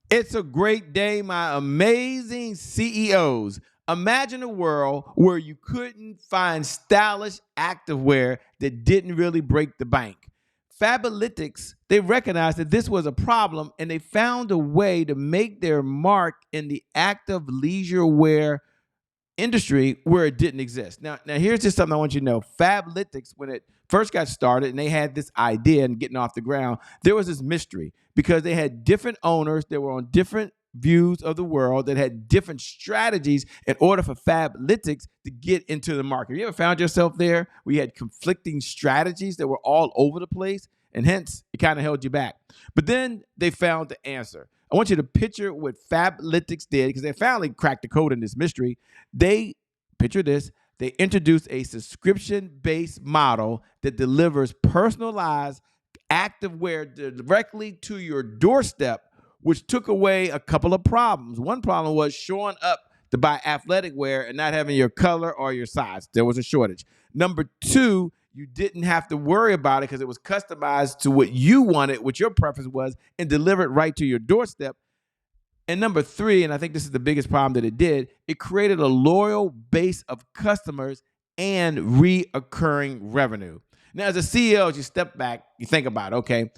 It's a great day, my amazing CEOs. Imagine a world where you couldn't find stylish activewear that didn't really break the bank. Fabletics, they recognized that this was a problem and they found a way to make their mark in the active leisure wear industry where it didn't exist. Now here's just something I want you to know. Fabletics, when it first got started and they had this idea and getting off the ground, there was this mystery because they had different owners that were on different views of the world that had different strategies in order for Fabletics to get into the market. You ever found yourself there where you had conflicting strategies that were all over the place and hence it kind of held you back? But then they found the answer. I want you to picture what Fabletics did because they finally cracked the code in this mystery. They, picture this, they introduced a subscription-based model that delivers personalized activewear directly to your doorstep, which took away a couple of problems. One problem was showing up to buy athletic wear and not having your color or your size. There was a shortage. Number two, you didn't have to worry about it because it was customized to what you wanted, what your preference was, and delivered right to your doorstep. And number three, and I think this is the biggest problem that it did, it created a loyal base of customers and reoccurring revenue. Now, as a CEO, as you step back, you think about, okay,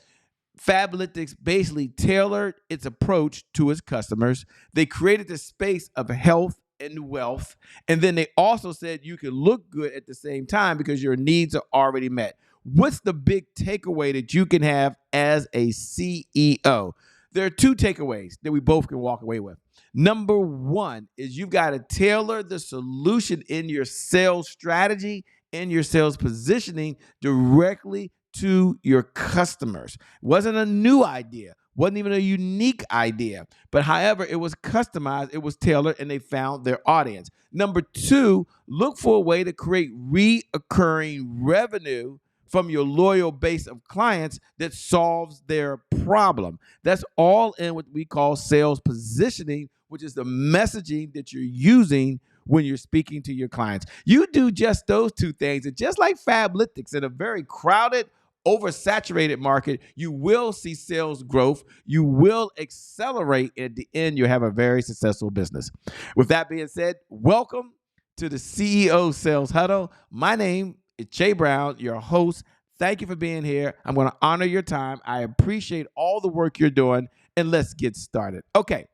Fabletics basically tailored its approach to its customers. They created the space of health and wealth. And then they also said you can look good at the same time because your needs are already met. What's the big takeaway that you can have as a CEO? There are two takeaways that we both can walk away with. Number one is you've got to tailor the solution in your sales strategy and your sales positioning directly to your customers. It wasn't a new idea, wasn't even a unique idea, but however, it was customized, it was tailored, and they found their audience. Number two, look for a way to create reoccurring revenue from your loyal base of clients that solves their problem. That's all in what we call sales positioning, which is the messaging that you're using when you're speaking to your clients. You do just those two things, and just like Fabletics, in a very crowded, oversaturated market, you will see sales growth. You will accelerate. At the end, you'll have a very successful business. With that being said, welcome to the CEO Sales Huddle. My name is Jay Brown, your host. Thank you for being here. I'm going to honor your time. I appreciate all the work you're doing, and let's get started. Okay.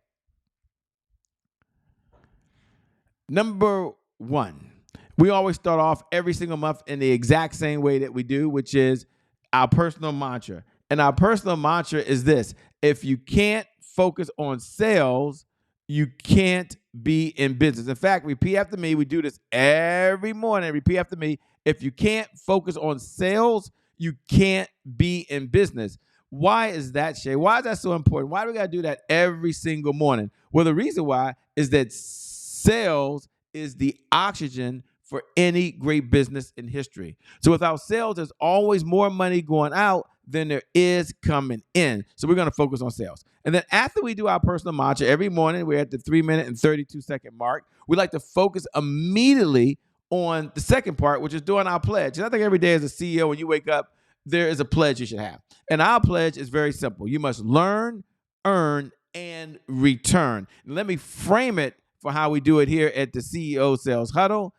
Number one, we always start off every single month in the exact same way that we do, which is our personal mantra. And our personal mantra is this: if you can't focus on sales, you can't be in business. In fact, repeat after me. We do this every morning. Repeat after me. If you can't focus on sales, you can't be in business. Why is that, Shay? Why is that so important? Why do we got to do that every single morning? Well, the reason why is that sales is the oxygen for any great business in history. So without sales, there's always more money going out than there is coming in. So we're going to focus on sales. And then after we do our personal mantra every morning, we're at the 3-minute and 32-second mark. We like to focus immediately on the second part, which is doing our pledge. And I think every day as a CEO, when you wake up, there is a pledge you should have. And our pledge is very simple. You must learn, earn, and return. And let me frame it for how we do it here at the CEO Sales Huddle.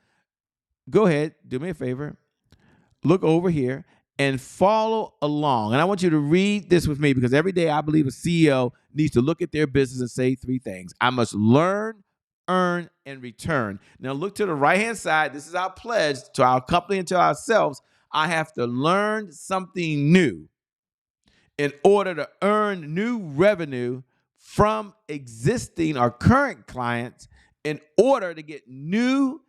Go ahead, do me a favor, look over here and follow along. And I want you to read this with me because every day I believe a CEO needs to look at their business and say three things. I must learn, earn, and return. Now look to the right-hand side. This is our pledge to our company and to ourselves. I have to learn something new in order to earn new revenue from existing or current clients in order to get new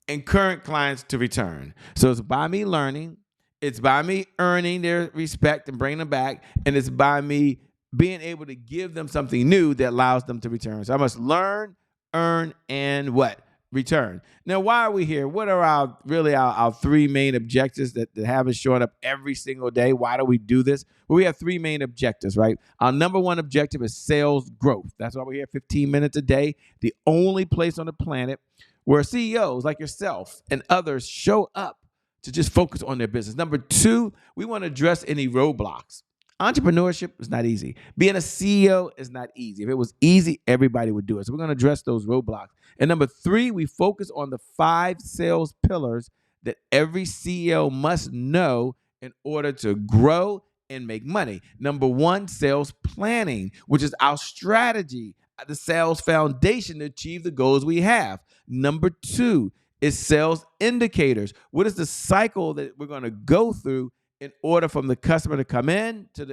and current clients to return. So it's by me learning, it's by me earning their respect and bringing them back, and it's by me being able to give them something new that allows them to return. So I must learn, earn, and what? Return. Now, why are we here? What are our three main objectives that have us showing up every single day? Why do we do this? Well, we have three main objectives, right? Our number one objective is sales growth. That's why we're here 15 minutes a day, the only place on the planet where CEOs like yourself and others show up to just focus on their business. Number two, we want to address any roadblocks. Entrepreneurship is not easy. Being a CEO is not easy. If it was easy, everybody would do it. So we're going to address those roadblocks. And number three, we focus on the 5 sales pillars that every CEO must know in order to grow and make money. Number one, sales planning, which is our strategy, the sales foundation to achieve the goals we have. Number two is sales indicators. What is the cycle that we're going to go through in order from the customer to come in till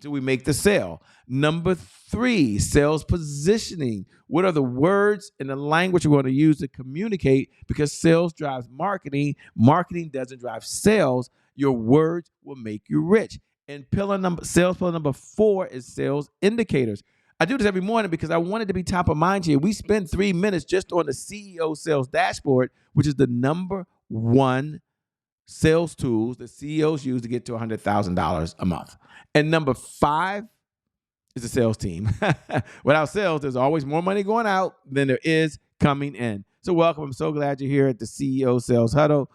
we make the sale? Number three, sales positioning. What are the words and the language we're going to use to communicate? Because sales drives marketing. Marketing doesn't drive sales. Your words will make you rich. And sales pillar number 4 is sales indicators. I do this every morning because I want it to be top of mind here. We spend 3 minutes just on the CEO sales dashboard, which is the number one sales tools that CEOs use to get to $100,000 a month. And number 5 is the sales team. Without sales, there's always more money going out than there is coming in. So welcome. I'm so glad you're here at the CEO Sales Huddle.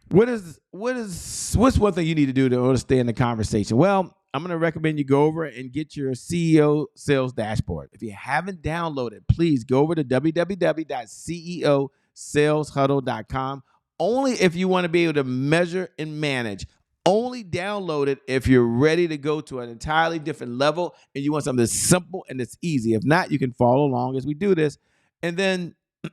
What's one thing you need to do to stay in the conversation? Well, I'm going to recommend you go over and get your CEO sales dashboard. If you haven't downloaded, please go over to www.ceosaleshuddle.com. Only if you want to be able to measure and manage. Only download it if you're ready to go to an entirely different level and you want something that's simple and it's easy. If not, you can follow along as we do this. And then I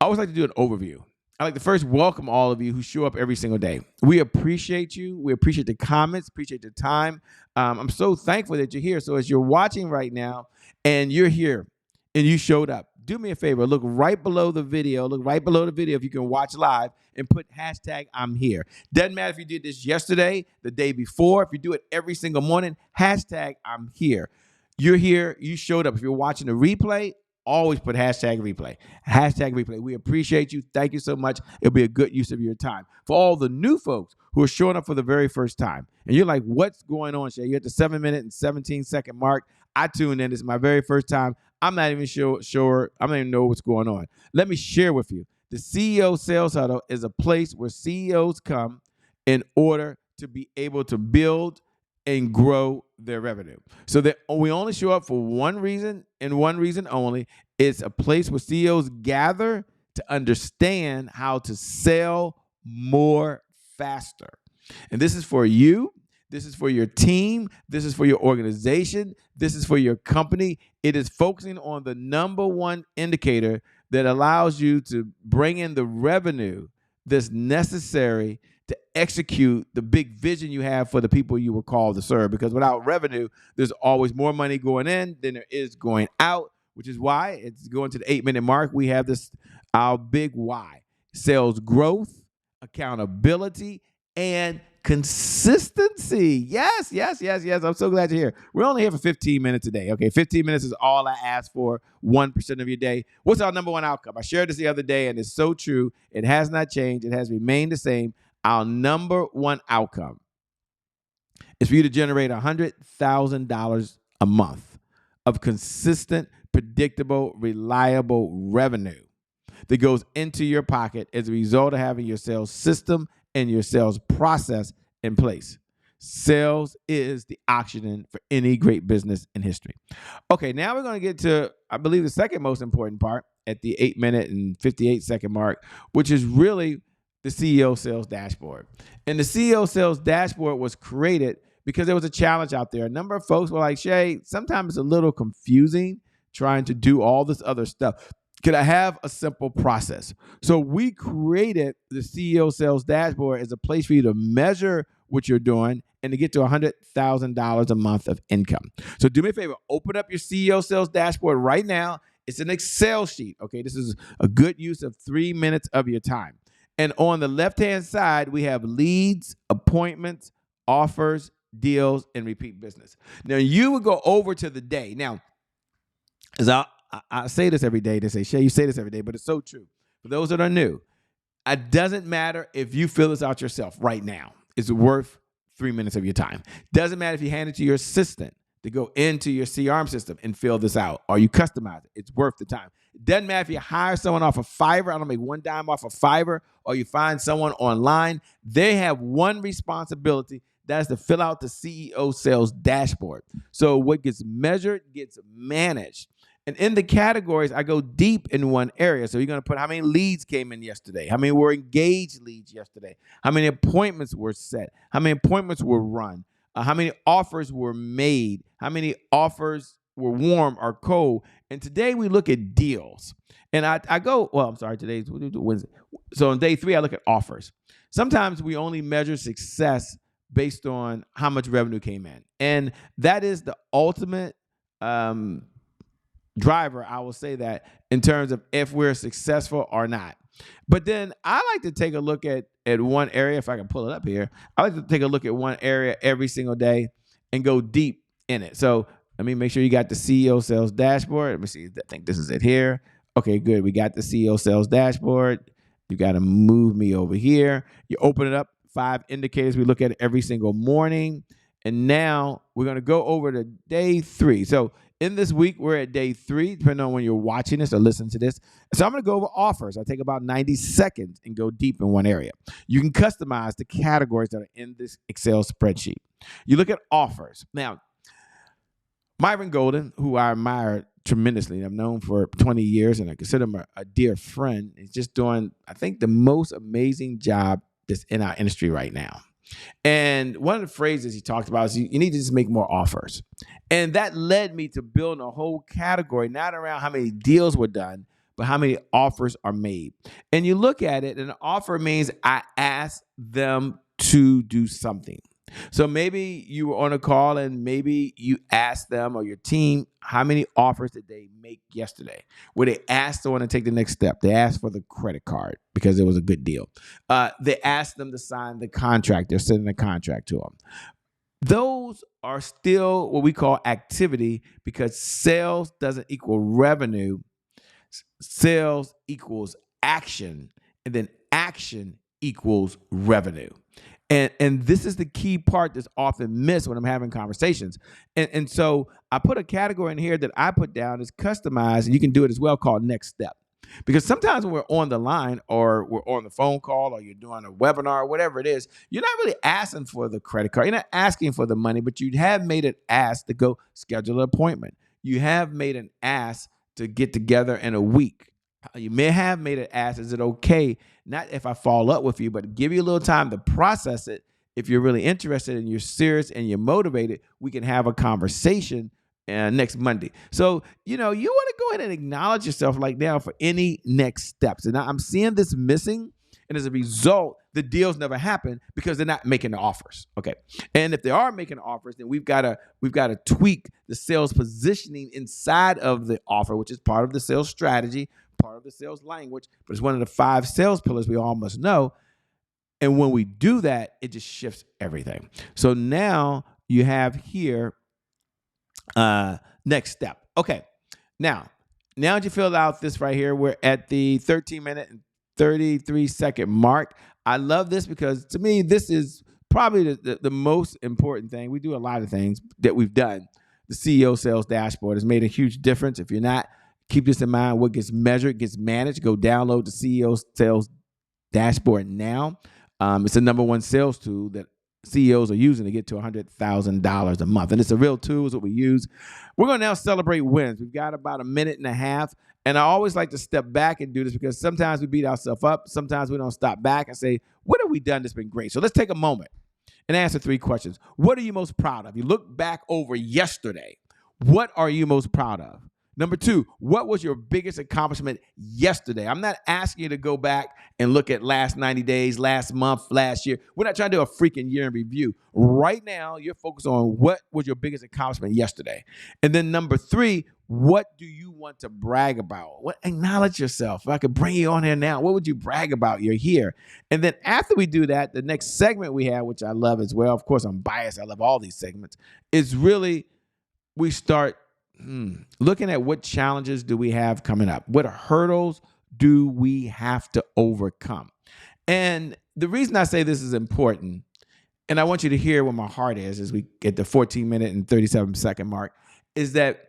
always like to do an overview. I'd like to first welcome all of you who show up every single day. We appreciate you. We appreciate the comments, appreciate the time. I'm so thankful that you're here. So as you're watching right now and you're here and you showed up, do me a favor. Look right below the video. Look right below the video if you can watch live and put hashtag I'm here. Doesn't matter if you did this yesterday, the day before. If you do it every single morning, hashtag I'm here. You're here. You showed up. If you're watching the replay, always put hashtag replay. Hashtag replay. We appreciate you. Thank you so much. It'll be a good use of your time. For all the new folks who are showing up for the very first time, and you're like, what's going on, Shay? You're at the 7-minute and 17-second mark. I tuned in. This is my very first time. I'm not even sure. I don't even know what's going on. Let me share with you. The CEO Sales Huddle is a place where CEOs come in order to be able to build and grow their revenue. So that we only show up for one reason and one reason only. It's a place where CEOs gather to understand how to sell more faster. And this is for you. This is for your team. This is for your organization. This is for your company. It is focusing on the number one indicator that allows you to bring in the revenue that's necessary to execute the big vision you have for the people you were called to serve. Because without revenue, there's always more money going in than there is going out, which is why it's going to the 8-minute mark. We have our big why: sales growth, accountability, and consistency. Yes. I'm so glad you're here. We're only here for 15 minutes a day. Okay, 15 minutes is all I ask for, 1% of your day. What's our number one outcome? I shared this the other day, and it's so true. It has not changed. It has remained the same. Our number one outcome is for you to generate $100,000 a month of consistent, predictable, reliable revenue that goes into your pocket as a result of having your sales system and your sales process in place. Sales is the oxygen for any great business in history. Okay, now we're going to get to, I believe, the second most important part at the 8-minute and 58-second mark, which is really the CEO Sales Dashboard. And the CEO Sales Dashboard was created because there was a challenge out there. A number of folks were like, Shay, sometimes it's a little confusing trying to do all this other stuff. Could I have a simple process? So we created the CEO Sales Dashboard as a place for you to measure what you're doing and to get to $100,000 a month of income. So do me a favor, open up your CEO Sales Dashboard right now. It's an Excel sheet. Okay, this is a good use of 3 minutes of your time. And on the left-hand side, we have leads, appointments, offers, deals, and repeat business. Now, you would go over to the day. Now, as I say this every day. They say, Shay, you say this every day, but it's so true. For those that are new, it doesn't matter if you fill this out yourself right now. It's worth 3 minutes of your time. Doesn't matter if you hand it to your assistant to go into your CRM system and fill this out, or you customize it. It's worth the time. Doesn't matter if you hire someone off of Fiverr, I don't make one dime off of Fiverr, or you find someone online, they have one responsibility. That's to fill out the CEO sales dashboard. So what gets measured gets managed. And in the categories, I go deep in one area. So you're going to put how many leads came in yesterday, how many were engaged leads yesterday, how many appointments were set, how many appointments were run, how many offers were made, how many offers were warm or cold. And today we look at deals. And I go, well, I'm sorry, today's Wednesday. So on day 3, I look at offers. Sometimes we only measure success based on how much revenue came in. And that is the ultimate driver, I will say that, in terms of if we're successful or not. But then I like to take a look at one area, if I can pull it up here. I like to take a look at one area every single day and go deep in it. So let me make sure you got the CEO sales dashboard. Let me see. I think this is it here. Okay, good. We got the CEO sales dashboard. You got to move me over here. You open it up, 5 indicators we look at every single morning. And now we're going to go over to day 3. So in this week, we're at day 3, depending on when you're watching this or listening to this. So I'm going to go over offers. I take about 90 seconds and go deep in one area. You can customize the categories that are in this Excel spreadsheet. You look at offers. Now, Myron Golden, who I admire tremendously, I've known for 20 years, and I consider him a dear friend, is just doing, I think, the most amazing job that's in our industry right now. And one of the phrases he talked about is you need to just make more offers. And that led me to build a whole category, not around how many deals were done, but how many offers are made. And you look at it, and an offer means I ask them to do something. So maybe you were on a call and maybe you asked them or your team, how many offers did they make yesterday? Where they asked someone to take the next step. They asked for the credit card because it was a good deal. They asked them to sign the contract. They're sending a contract to them. Those are still what we call activity, because sales doesn't equal revenue. Sales equals action, and then action equals revenue. And this is the key part that's often missed when I'm having conversations. And so I put a category in here that I put down as customized, and you can do it as well, called next step. Because sometimes when we're on the line or we're on the phone call or you're doing a webinar or whatever it is, you're not really asking for the credit card. You're not asking for the money, but you have made an ask to go schedule an appointment. You have made an ask to get together in a week. You may have made an ask, is it okay, not if I follow up with you, but give you a little time to process it. If you're really interested and you're serious and you're motivated, we can have a conversation next Monday. So, you want to go ahead and acknowledge yourself like now for any next steps. And I'm seeing this missing. And as a result, the deals never happen because they're not making the offers. Okay. And if they are making offers, then we've got to tweak the sales positioning inside of the offer, which is part of the sales strategy, part of the sales language, but it's one of the 5 sales pillars we all must know. And when we do that, it just shifts everything. So now you have here next step. Okay. Now that you filled out this right here, we're at the 13-minute and 33-second mark. I love this because to me, this is probably the most important thing. We do a lot of things that we've done. The CEO sales dashboard has made a huge difference. If you're not, keep this in mind. What gets measured gets managed. Go download the CEO sales dashboard now. It's the number 1 sales tool that CEOs are using to get to $100,000 a month. And it's a real tool, is what we use. We're going to now celebrate wins. We've got about a minute and a half. And I always like to step back and do this because sometimes we beat ourselves up. Sometimes we don't stop back and say, what have we done that's been great? So let's take a moment and answer 3 questions. What are you most proud of? You look back over yesterday. What are you most proud of? Number 2, what was your biggest accomplishment yesterday? I'm not asking you to go back and look at last 90 days, last month, last year. We're not trying to do a freaking year in review. Right now, you're focused on what was your biggest accomplishment yesterday. And then number 3, what do you want to brag about? Acknowledge yourself. If I could bring you on here now, what would you brag about? You're here. And then after we do that, the next segment we have, which I love as well, of course, I'm biased. I love all these segments, is really we start looking at what challenges do we have coming up? What hurdles do we have to overcome? And the reason I say this is important, and I want you to hear what my heart is as we get the 14-minute and 37-second mark, is that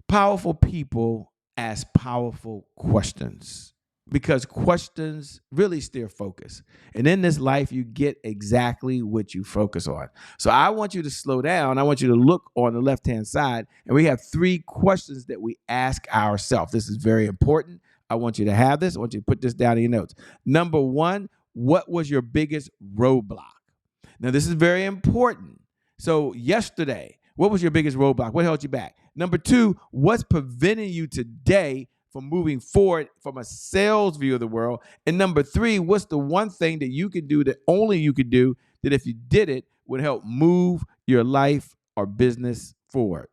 powerful people ask powerful questions because questions really steer focus. And in this life, you get exactly what you focus on. So I want you to slow down. I want you to look on the left-hand side, and we have 3 questions that we ask ourselves. This is very important. I want you to have this. I want you to put this down in your notes. Number 1, what was your biggest roadblock? Now, this is very important. So yesterday, what was your biggest roadblock? What held you back? Number 2, what's preventing you today from moving forward from a sales view of the world? And number 3, what's the one thing that you could do that only you could do that if you did it would help move your life or business forward?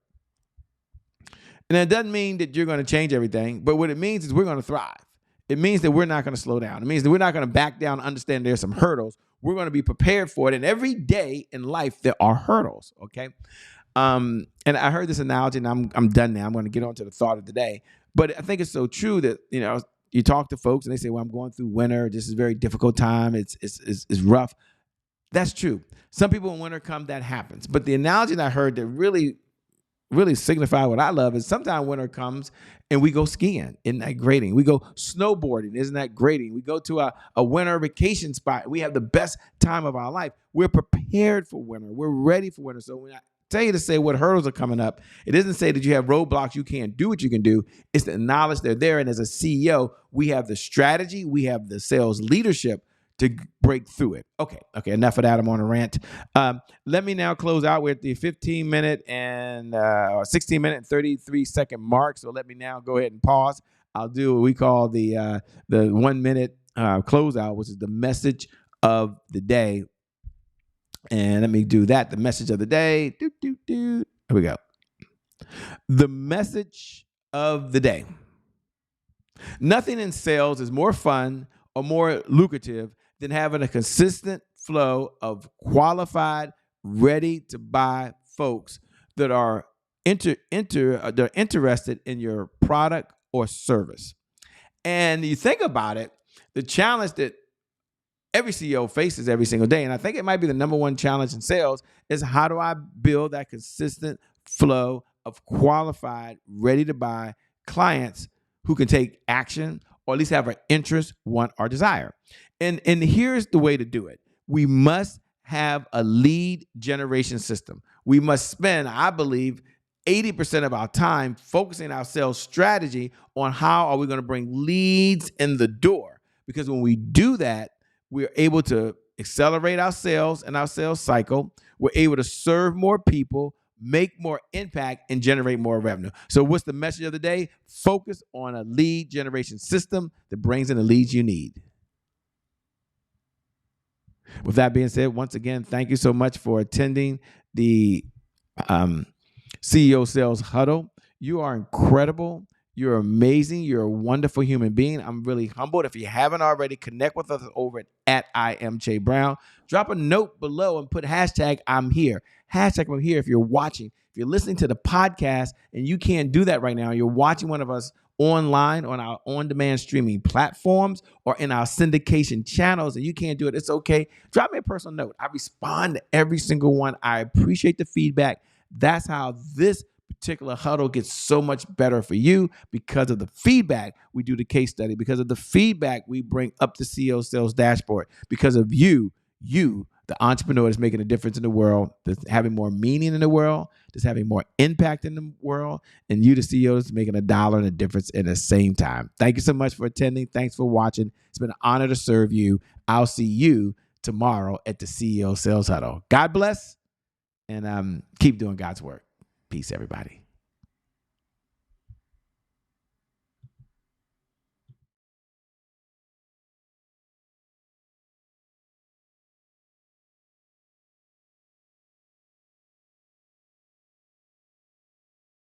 And that doesn't mean that you're going to change everything, but what it means is we're going to thrive. It means that we're not going to slow down. It means that we're not going to back down and understand there's some hurdles. We're going to be prepared for it. And every day in life, there are hurdles, okay? And I heard this analogy, and I'm done now. I'm going to get on to the thought of the day. But I think it's so true that, you talk to folks and they say, well, I'm going through winter. This is a very difficult time. It's rough. That's true. Some people when winter comes, that happens. But the analogy that I heard that really signify what I love is sometimes winter comes and we go skiing. Isn't that grating? We go snowboarding. Isn't that grating? We go to a winter vacation spot. We have the best time of our life. We're prepared for winter. We're ready for winter. So when I tell you to say what hurdles are coming up, it doesn't say that you have roadblocks, you can't do what you can do. It's to acknowledge they're there. And as a CEO, we have the strategy, we have the sales leadership to break through it. Okay, enough of that. I'm on a rant. Let me now close out with the 15-minute and 16-minute and 33-second mark. So let me now go ahead and pause. I'll do what we call the 1-minute closeout, which is the message of the day. And let me do that. The message of the day. Here we go. The message of the day. Nothing in sales is more fun or more lucrative than having a consistent flow of qualified, ready-to-buy folks that are they're interested in your product or service. And you think about it, the challenge that every CEO faces every single day, and I think it might be the number one challenge in sales, is how do I build that consistent flow of qualified, ready-to-buy clients who can take action or at least have an interest, want, or desire. And here's the way to do it. We must have a lead generation system. We must spend, I believe, 80% of our time focusing our sales strategy on how are we going to bring leads in the door. Because when we do that, we're able to accelerate our sales and our sales cycle. We're able to serve more people, make more impact, and generate more revenue. So what's the message of the day? Focus on a lead generation system that brings in the leads you need. With that being said, once again, thank you so much for attending the CEO Sales Huddle. You are incredible. You're amazing. You're a wonderful human being. I'm really humbled. If you haven't already, connect with us over at I am Che Brown. Drop a note below and put hashtag I'm here. Hashtag I'm here if you're watching. If you're listening to the podcast and you can't do that right now, you're watching one of us online on our on-demand streaming platforms or in our syndication channels and you can't do it, it's okay. Drop me a personal note. I respond to every single one. I appreciate the feedback. That's how this particular huddle gets so much better for you because of the feedback we do the case study, because of the feedback we bring up the CEO Sales Dashboard, because of you, the entrepreneur that's making a difference in the world, that's having more meaning in the world, that's having more impact in the world, and you, the CEO, that's making $1 and a difference in the same time. Thank you so much for attending. Thanks for watching. It's been an honor to serve you. I'll see you tomorrow at the CEO Sales Huddle. God bless, and keep doing God's work. Peace, everybody.